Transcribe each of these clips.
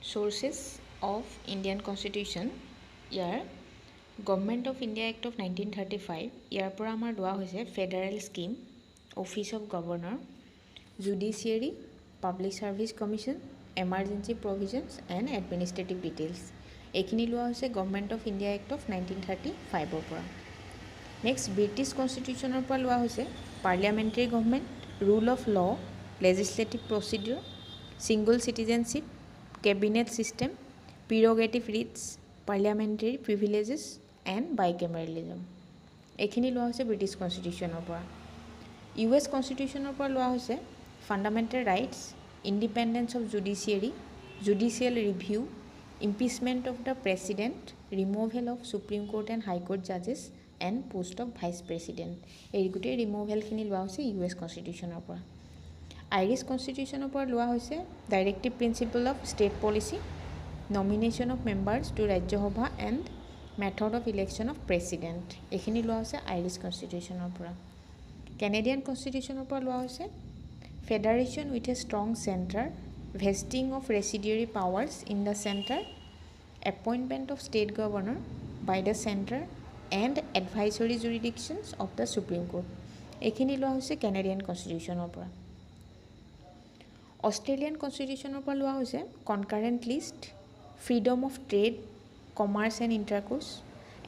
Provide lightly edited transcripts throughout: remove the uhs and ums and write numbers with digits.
Sources of Indian Constitution. Here, Government of India Act of 1935. Here, पर आमार लोआ होइसे Federal Scheme, Office of Governor, Judiciary, Public Service Commission, Emergency Provisions and Administrative Details. এইখিনি লোৱা হৈছে Government of India Act of 1935 পৰা। Next, British Constitution পৰা লোৱা হৈছে Parliamentary Government, Rule of Law, Legislative Procedure, Single Citizenship, Cabinet System, Prerogative Rights, Parliamentary Privileges and Bicameralism. এইখিনি লোৱা হৈছে British Constitution পৰা। US Constitution পৰা লোৱা হৈছে Fundamental Rights, Independence of Judiciary, Judicial Review, Impeachment of the President, Removal of Supreme Court and High Court Judges and Post of Vice President. এই গোটেই ৰিমুভেলখিনি লোৱা হৈছে US Constitution পৰা। Irish Constitution পৰা লোৱা হৈছে Directive Principle of State Policy, Nomination of Members to Rajya Sabha and Method of Election of President. এইখিনি লোৱা হৈছে Irish Constitution পৰা। Canadian Constitution পৰা লোৱা হৈছে Federation with a strong center, vesting of residuary powers in the center, appointment of state governor by the center and advisory jurisdictions of the Supreme Court. এইখিনি লোৱা হৈছে Canadian Constitution পৰা। Australian Constitution পৰা লোৱা হৈছে Concurrent List, Freedom of Trade, Commerce and Intercourse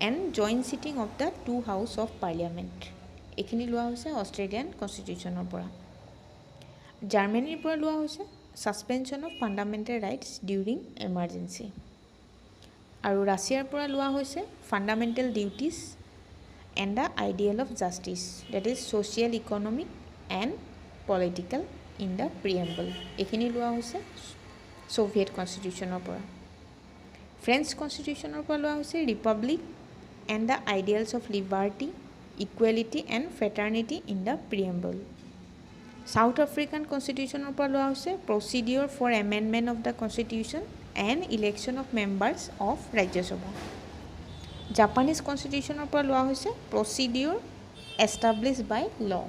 and Joint Sitting of the two House of Parliament. এইখিনি লোৱা হৈছে Australian Constitution পৰা। Germany পৰা লোৱা হৈছে Suspension of Fundamental Rights During Emergency. আৰু ৰাছিয়াৰ পৰা লোৱা হৈছে Fundamental Duties and the Ideal of Justice, that is Social, Economic and Political in the Preamble. এইখিনি লোৱা হৈছে Soviet Constitution পৰা। French Constitution পৰা লোৱা হৈছে Republic and the Ideals of Liberty, Equality and Fraternity in the Preamble. South African Constitution পৰা লোৱা হৈছে Procedure for Amendment of the Constitution and Election of Members of Rajya Sabha. Japanese Constitution পৰা লোৱা হৈছে Procedure Established by Law.